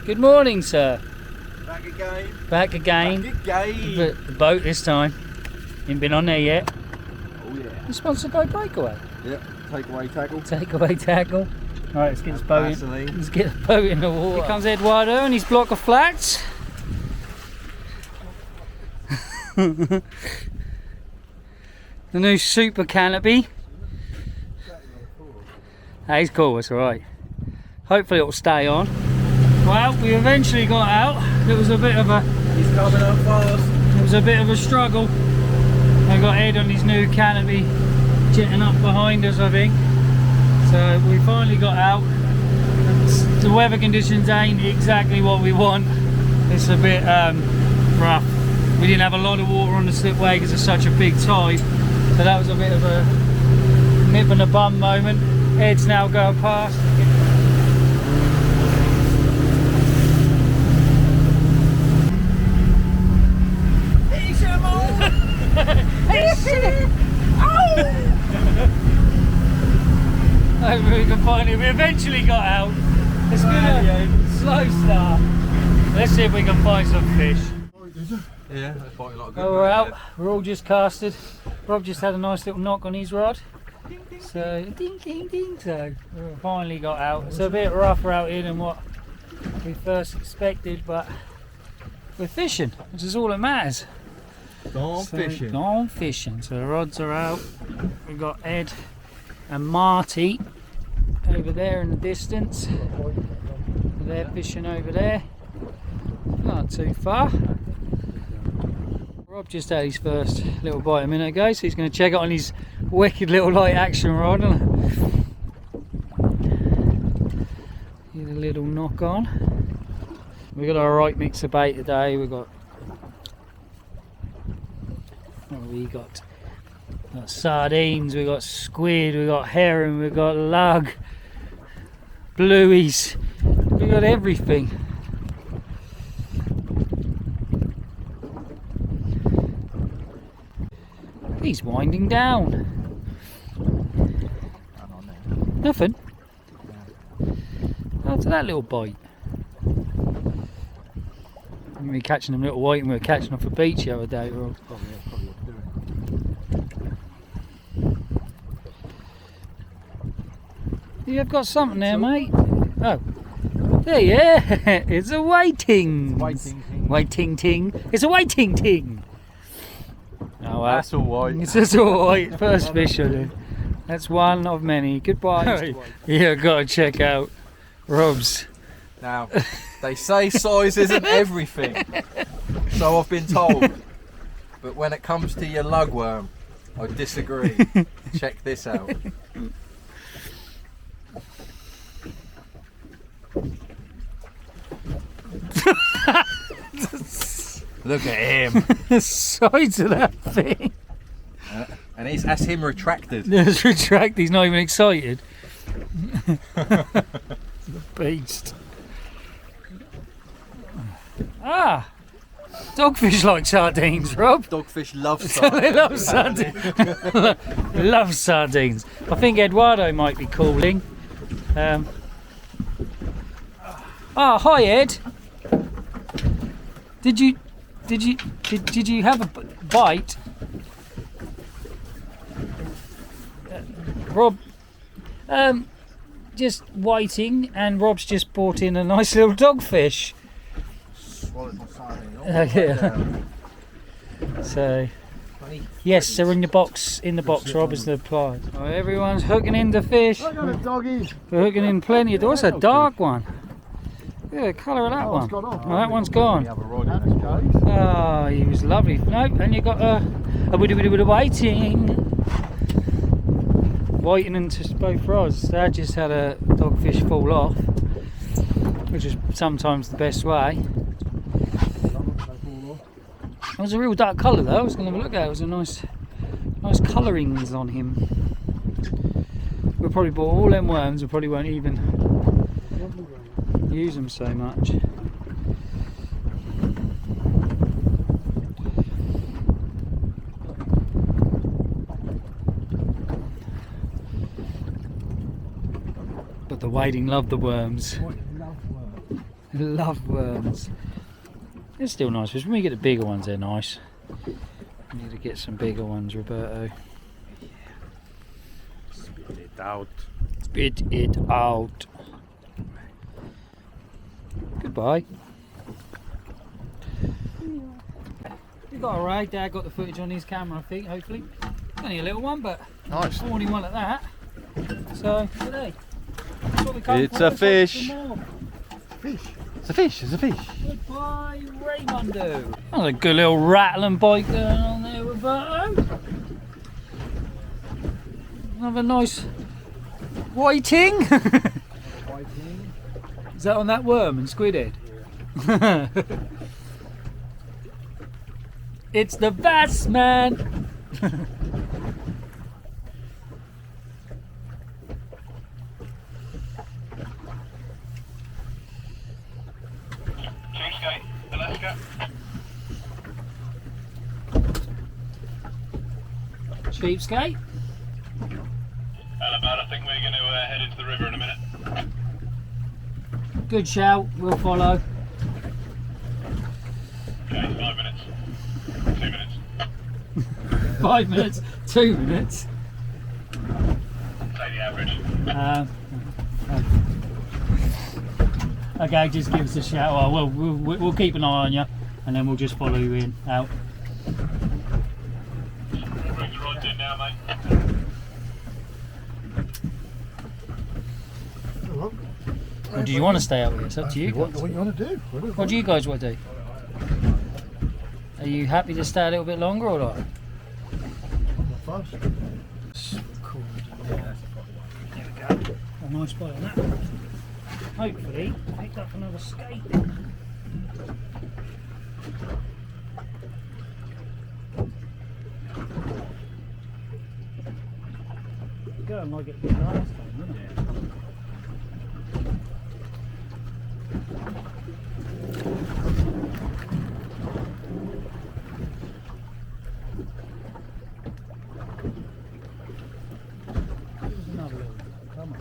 Good morning, sir. Back again. Back again. Back again. The boat this time. Ain't been on there yet. Oh yeah. You're sponsored by Breakaway. Yep. Takeaway tackle. Takeaway tackle. Right, let's get this boat in. Vaseline. Let's get the boat in the water. Here comes Eduardo and his block of flats. The new super canopy. That is cool, it's alright. Hopefully it'll stay on. Well, we eventually got out. It was a bit of a... He's coming up fast. It was a bit of a struggle. I got Ed on his new canopy jetting up behind us, I think. So we finally got out. The weather conditions ain't exactly what we want. It's a bit rough. We didn't have a lot of water on the slipway because it's such a big tide. So that was a bit of a nip and a bum moment. Ed's now going past. Hopefully we can find it. We eventually got out. It's been a slow start. Let's see if we can find some fish. Yeah, they're fighting like a good. Oh, we're out. We're all just casted. Rob just had a nice little knock on his rod. So ding ding ding. So we finally got out. It's a bit rougher out here than what we first expected, but we're fishing, which is all that matters. Gone fishing. Gone fishing. So the rods are out. We've got Ed and Marty over there in the distance. They're fishing over there. Not too far. Rob just had his first little bite a minute ago, so he's going to check it on his wicked little light action rod. Get a little knock on. We've got our right mix of bait today. We've got sardines, we got squid, we got herring, we got lug, blueies, we got everything. He's winding down. Nothing. After that little bite. We were catching them little white and we were catching off a beach the other day. You've got something there, mate. Oh, there, yeah. It's a waiting. Waiting ting. It's a waiting ting. Oh, well. That's all white. It's just all white. First fish on it. That's one of many. Goodbye. Yeah, gotta check out Rob's. Now, they say size isn't everything, so I've been told. But when it comes to your lugworm, I disagree. Check this out. Look at him. The size of that thing. And that's him retracted. It's retracted. He's not even excited. The beast. Ah, dogfish like sardines, Rob. Dogfish love sardines. They love sardines. Love sardines. I think Eduardo might be calling. Hi Ed. Did you have a bite? Rob, just waiting, and Rob's just brought in a nice little dogfish. Yeah. So, yes, they're in the box. Rob is the reply. Oh, everyone's hooking into fish. I got a doggy. We're hooking in plenty. What's a dark one? Yeah, the colour of that one. Oh, that one's gone. Oh, he was lovely. Nope, and you got a waiting into both rods. Dad just had a dogfish fall off, which is sometimes the best way. It was a real dark colour though. I was going to have a look at it. It was a nice colourings on him. We probably bought all them worms. We probably won't even use them so much. But the wading love the worms. Love worms. They're still nice fish. When we get the bigger ones, they're nice. We need to get some bigger ones, Roberto. Spit it out. Spit it out. Goodbye. We got a ray. Dad got the footage on his camera, I think, hopefully. Only a little one, but Nice. I only one at that. So, today. That's what we come It's for. a fish. Some more. Fish. It's a fish. It's a fish. Goodbye, Raymundo. That's a good little rattling bite going on there, Roberto. Another nice whiting. Is that on that worm and squid head? Yeah. It's the bass man. Cheapskate, Alaska. Cheapskate. About, I think we're going to head into the river in a minute. Good shout. We'll follow. Okay, 5 minutes. 2 minutes. 5 minutes. 2 minutes. Say the average. Okay, just give us a shout. Oh, we'll keep an eye on you, and then we'll just follow you in out. We'll bring the rods in now, mate. Or do you want to stay out here? It's up to you What guys. you want to do? What do you guys want to do? Are you happy to stay a little bit longer or not? Fast. Cool. There we go. A nice bite on that one. Hopefully, picked up another skate. Going like it did last time, didn't it? Here's another little one. Come on.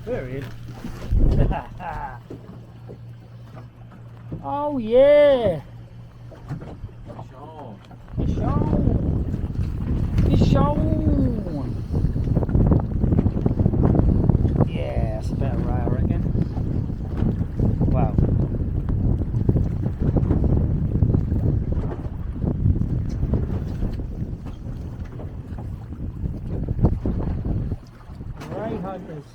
There he is. Oh yeah! Fish on! Fish on! Yeah, that's a better ray, I reckon. Wow. Ray hunters.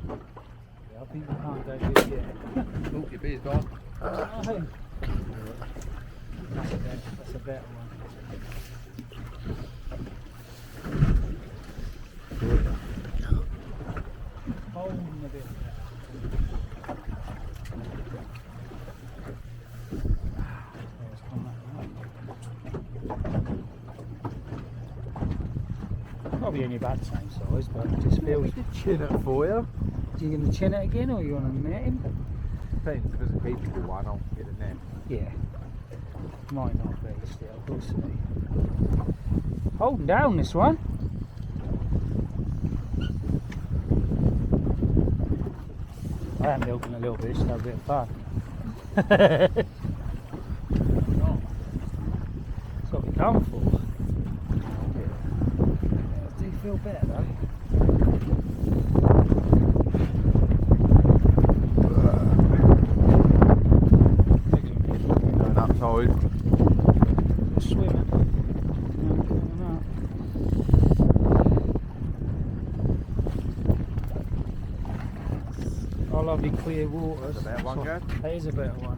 Yeah, I think we can't go good yet. Oh, your beer's gone. Oh. That's a better one. Holding a bit. Probably only about the same size, but it just feels. Chin it for you. Are you going to chin it again, or are you going to net him? Depends. If it doesn't keep you one, I'll get a net. Yeah. Might not be still, we'll see. Holding down this one. I am milking a little bit, just have a bit of fun. That's what we come for. Yeah, do feel better though. Going upside. Swimming. Oh, lovely clear waters. That's a better one, Gav. That is a better one.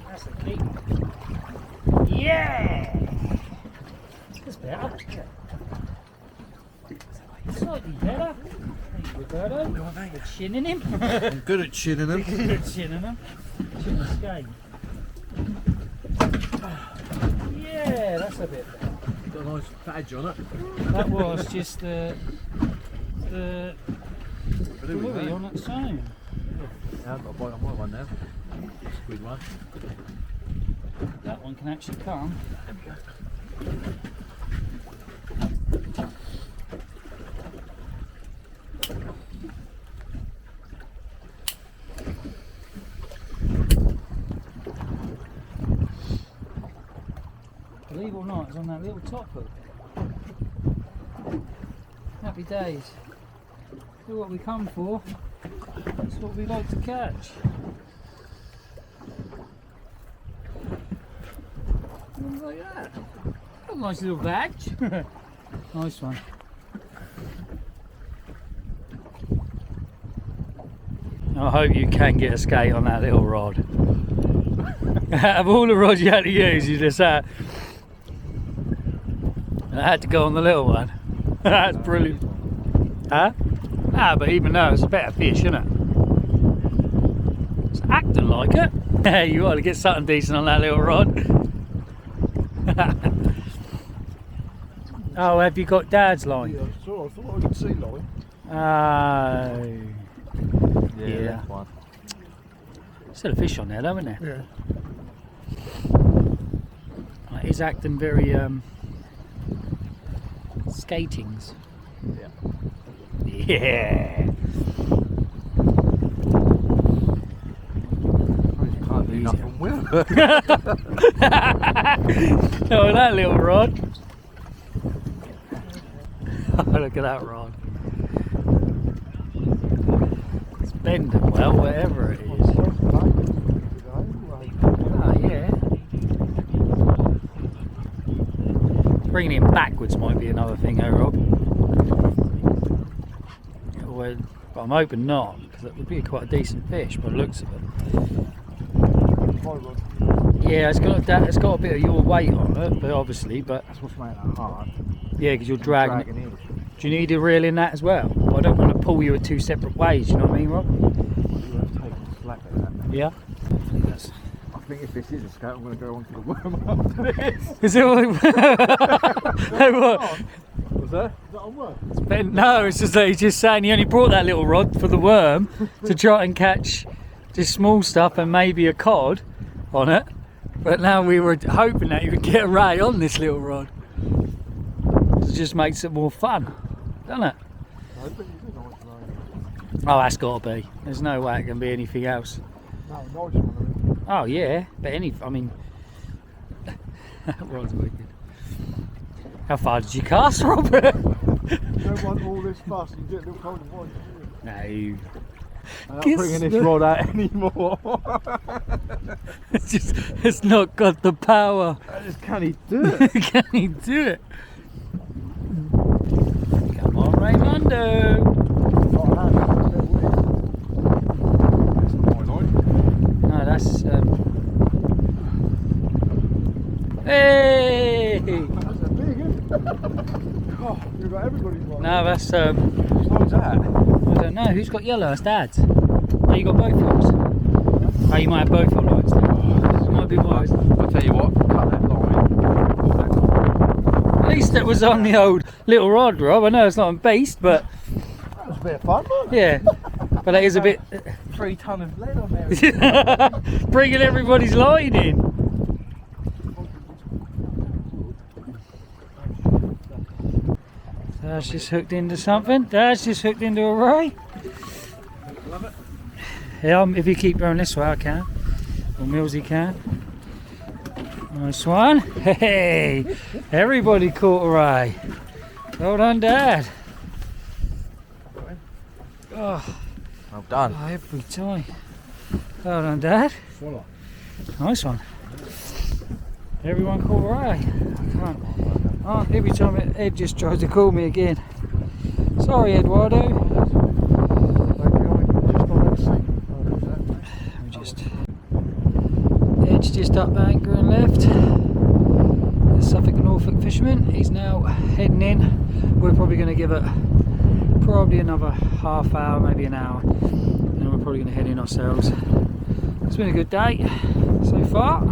That's a keep. Yeah! That's better. Slightly better. Roberto. We're chinning him. I'm good at chinning them. Good at chinning him. Chin the skate. Yeah, that's a bit better. Got a nice badge on it. That was just the Louis on its own. Yeah, I've got a bite on my one now. Squid one. That one can actually come. Believe it or not, it's on that little top hook. Happy days. Do what we come for. That's what we like to catch. Things like that. A nice little badge. Nice one. I hope you can get a skate on that little rod. Out of all the rods you had to use, you just had. I had to go on the little one. That's brilliant. Huh? Ah, but even though it's a better fish, isn't it? It's acting like it. You ought to get something decent on that little rod. Oh, have you got Dad's line? Yeah, so I thought I could see line. Yeah, Yeah. that's one. Still a fish on there though, isn't there? Yeah. It is acting very skatings. Yeah. Yeah. Can't do nothing with it. Oh, that little rod. Oh, look at that rod. It's bending well, whatever it is. Oh, yeah. Bringing him backwards might be another thing, eh, Rob? Well, but I'm hoping not, because that would be quite a decent fish by the looks of it. Yeah, it's got a bit of your weight on it, but obviously, but That's what's making it hard. yeah, because you're dragging it. in. Do you need to reel in that as well? I don't want to pull you at two separate ways, you know what I mean, Rob? You have to take the slack at that. Yeah. I think if this is a skate, I'm going to go onto the worm after this. Is it what? What? Was that? Is that on worm? No, it's just that he's just saying he only brought that little rod for the worm to try and catch just small stuff and maybe a cod on it. But now we were hoping that you would get a ray on this little rod. It just makes it more fun, doesn't it? I think it's a nice line. Oh, that's got to be. There's no way it can be anything else. No, nice one. I mean. Oh yeah, but I mean, that rod's wicked. How far did you cast, Robert? You don't want all this fuss and you get a little cold and white. No. I'm not Kiss bringing this the- rod out anymore. It's not got the power. Can he do it? Can he do it? Come on, Raymundo. No, that's hey. That's a big, isn't it? Oh, you've got everybody's one. No, that's What's that? I don't know. Who's got yellow? That's Dad's. Oh, you got both yours. Oh, you might have both your lines then. This might be wise. I'll tell you what, cut that line. At least it was on the old little rod, Rob. I know it's not on beast, but That was a bit of fun, wasn't it? yeah. But it is a bit 3 ton of lead on there. bringing everybody's line in. That's just hooked into something. That's just hooked into a ray. Yeah, if you keep going this way, I can. Or Millsy can. Nice one. Hey, everybody caught a ray. Well done, Dad. Oh, Well done. every time. Well done, Dad. Nice one. Everyone caught a ray. I can't. Oh, every time Ed just tries to call me again. Sorry, Eduardo. We just Ed's just up anchor and left. The Suffolk and Norfolk fisherman. He's now heading in. We're probably going to give it probably another half hour, maybe an hour, and then we're probably going to head in ourselves. It's been a good day so far.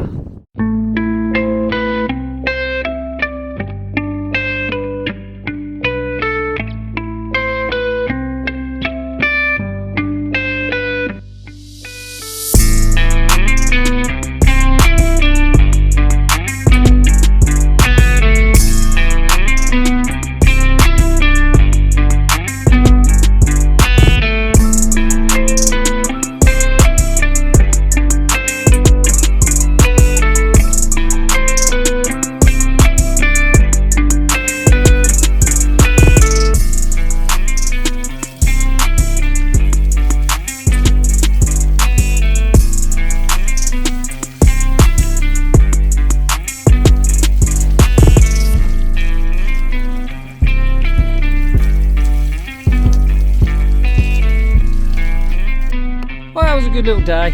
Well, that was a good little day.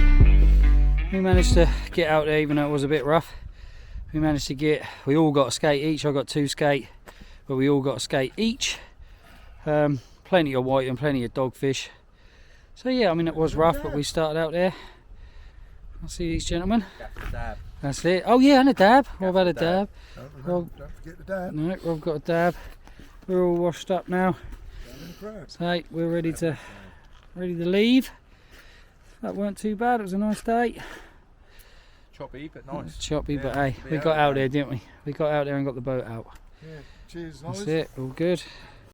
We managed to get out there even though it was a bit rough. We all got a skate each. I got 2 skate, but we all got a skate each. Plenty of white and plenty of dogfish. So yeah, I mean it was rough, but we started out there. I'll see these gentlemen. Dab. That's it. Oh yeah, and a dab. What about a dab? Don't forget the dab. No, Rob got a dab. We're all washed up now. So we're ready to leave. That weren't too bad. It was a nice day. Choppy, but nice. Choppy, Yeah, but hey, we got out there, didn't we? We got out there and got the boat out. Yeah, cheers, That's Lois. it. All good.